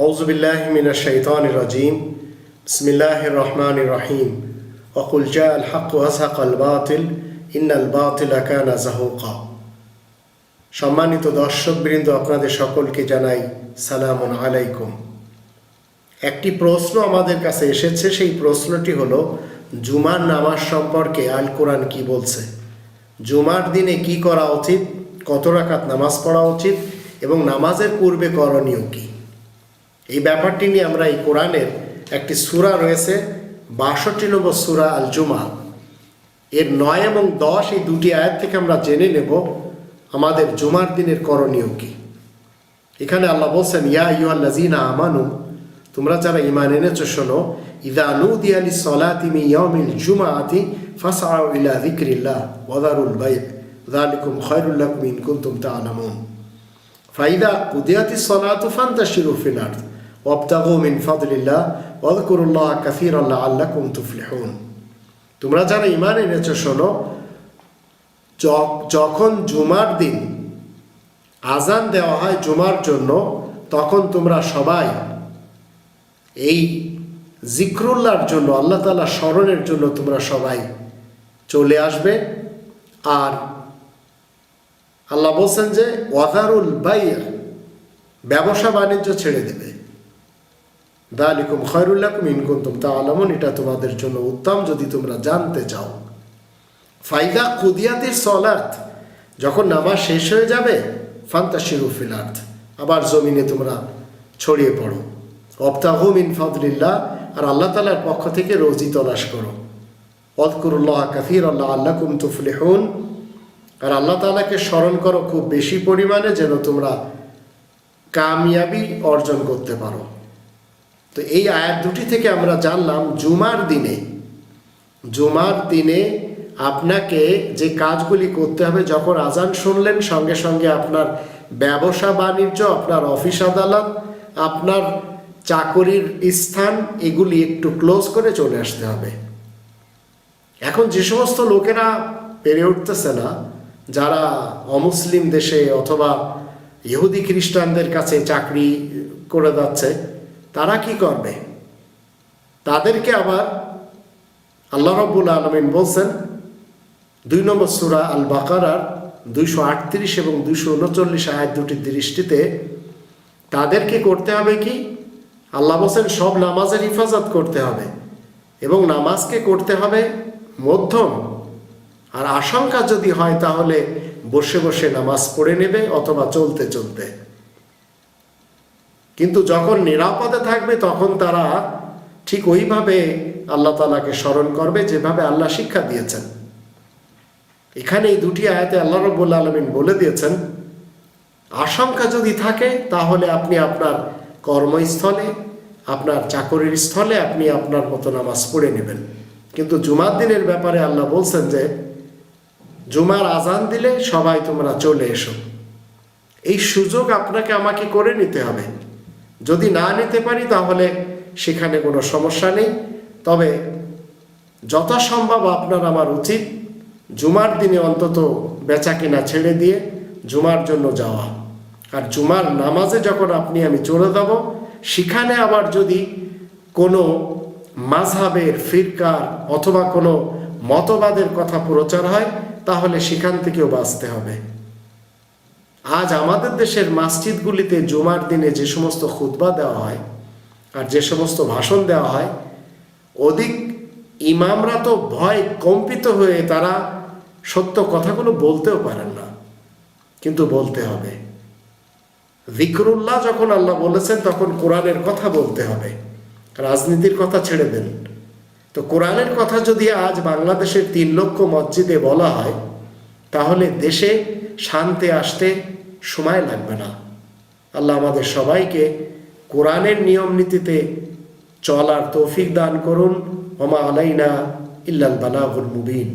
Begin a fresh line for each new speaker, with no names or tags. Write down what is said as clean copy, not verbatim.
আউযু বিল্লাহি মিনাশ শাইতানির রাজীম। বিসমিল্লাহির রহমানির রহিম। ওয়া কুল জাআল হক ওয়া যাহাকাল বাতিল ইন্নাল বাতিলা কানা যাহুকা। সম্মানিত দর্শকবৃন্দ, আপনাদের সকলকে জানাই সালামুন আলাইকুম। একটি প্রশ্ন আমাদের কাছে এসেছে, সেই প্রশ্নটি হলো জুমার নামাজ সম্পর্কে আল কোরআন কি বলছে। জুমার দিনে কি করা উচিত, কত রাকাত নামাজ পড়া উচিত এবং নামাজের পূর্বে করণীয় কি, এই ব্যাপারটি নিয়ে আমরা এই কোরআনের একটি সূরা রয়েছে ৬২ নম্বর সূরা আল জুমা, এর ৯ এবং ১০ এই দুটি আয়াত থেকে আমরা জেনে নেব আমাদের জুমার দিনের করণীয় কি। এখানে আল্লাহ বলছেন, ইয়া আইয়ুহাল্লাযীনা আমানু, তোমরা যারা ঈমান এনেছো শোনো, ইযা নুদিয়া লিস-সালাতি মিন ইয়াউমিল জুমআতি ফাসআউ ইলা যিকরিল্লাহ ওয়া যারুল বাই' যালিকুম খায়রুল লাকুম ইন কুনতুম তা'লামুন ফাইদা কুদিয়াতিস-সালাতু ফান্তাশিরু ফিল আরদ ওয়াবতাগু মিন ফাদলিল্লাহ ওয়াযকুরুল্লাহা কাসীরান লাআল্লাকুম তুফলিহুন। তোমরা যারা ঈমান এনেছো শোনো, যখন জুমার দিন আজান দেওয়া হয় জুমার জন্য, তখন তোমরা সবাই এই জিক্রুল্লাহর জন্য, আল্লাহ তাআলা স্মরণের জন্য তোমরা সবাই চলে আসবে। আর আল্লাহ বলছেন যে ওয়াজারুল বাই', ব্যবসা বাণিজ্য ছেড়ে দেবে। যালিকুম খায়রুল লাকুম ইন কুনতুম তা'লামুন, এটা তোমাদের জন্য উত্তম যদি তোমরা জানতে চাও। ফাইদা কুদিয়াতিস সালাত, যখন নামাজ শেষ হয়ে যাবে, ফান্তাশিরু ফিল আরদ, আবার জমিনে তোমরা ছড়িয়ে পড়ো। ওয়াবতাগু মিন ফাদলিল্লাহ, আর আল্লাহ তাআলার পক্ষ থেকে রুজি তলাশ করো। ওয়াযকুরুল্লাহা কাসীরান লাআল্লাকুম তুফলিহুন, আর আল্লাহ তাআলাকে স্মরণ করো খুব বেশি পরিমাণে, যেন তোমরা কামিয়াবি অর্জন করতে পারো। তো এই আয়াত দুটি থেকে আমরা জানলাম জুমার দিনে আপনাকে যে কাজগুলি করতে হবে, যখন আজান শুনলেন সঙ্গে সঙ্গে আপনার ব্যবসা বাণিজ্য, আপনার অফিস আদালত, আপনার চাকরির স্থান, এগুলি একটু ক্লোজ করে চলে আসতে হবে। এখন যে সমস্ত লোকেরা পেরে উঠতেছে না, যারা অমুসলিম দেশে অথবা ইহুদি খ্রিস্টানদের কাছে চাকরি করে যাচ্ছে, তারা কি করবে? তাদেরকে আবার আল্লাহ রাব্বুল আলামিন বলছেন ২ নম্বর সূরা আল বাকারার ২৩৮ এবং ২৩৯ আয়াত দুটির দৃষ্টিতে তাদেরকে করতে হবে কি? আল্লাহ বলছেন সব নামাজের হিফাজত করতে হবে এবং নামাজকে করতে হবে মধ্যম, আর আশঙ্কা যদি হয় তাহলে বসে বসে নামাজ পড়ে নেবে অথবা চলতে চলতে। কিন্তু যখন নিরাপদে থাকবে তখন তারা ঠিক ওইভাবে আল্লাহ তাআলাকে স্মরণ করবে যেভাবে আল্লাহ শিক্ষা দিয়েছেন। এখানে এই দুটি আয়াতে আল্লাহ রাব্বুল আলামিন বলে দিয়েছেন, আশঙ্কা যদি থাকে তাহলে আপনি আপনার কর্মস্থলে, আপনার চাকরির স্থলে আপনি আপনার মতো নামাজ পড়ে নেবেন। কিন্তু জুমার দিনের ব্যাপারে আল্লাহ বলছেন যে জুমার আজান দিলে সবাই তোমরা চলে এসো। এই সুযোগ আপনাকে আমাকে করে নিতে হবে। যদি না নিতে পারি তাহলে সেখানে কোনো সমস্যা নেই, তবে যথাসম্ভব আপনার আমার উচিত জুমার দিনে অন্তত বেচা কিনা ছেড়ে দিয়ে জুমার জন্য যাওয়া। আর জুমার নামাজে যখন আমি চলে যাব, সেখানে আবার যদি কোনো মাযহাবের, ফিরকার অথবা কোনো মতবাদের কথা প্রচার হয় তাহলে সেখান থেকেও বাঁচতে হবে। আজ আমাদের দেশের মসজিদগুলিতে জুমার দিনে যে সমস্ত খুতবা দেওয়া হয় আর যে সমস্ত ভাষণ দেওয়া হয়, অধিক ইমামরা তো ভয় কম্পিত হয়ে তারা সত্য কথাগুলো বলতেও পারেন না, কিন্তু বলতে হবে। যিকরুল্লাহ যখন আল্লাহ বলেছেন তখন কোরআনের কথা বলতে হবে, রাজনীতির কথা ছেড়ে দেন। তো কোরআনের কথা যদি আজ বাংলাদেশের ৩ লক্ষ মসজিদে বলা হয় তাহলে দেশে শান্তি আসতে সময় লাগবে না। আল্লাহ আমাদের সবাইকে কোরআনের নিয়ম নীতিতে চলার তৌফিক দান করুন। ওমা আলাইনা ইল্লাল বালাগুল মুবিন।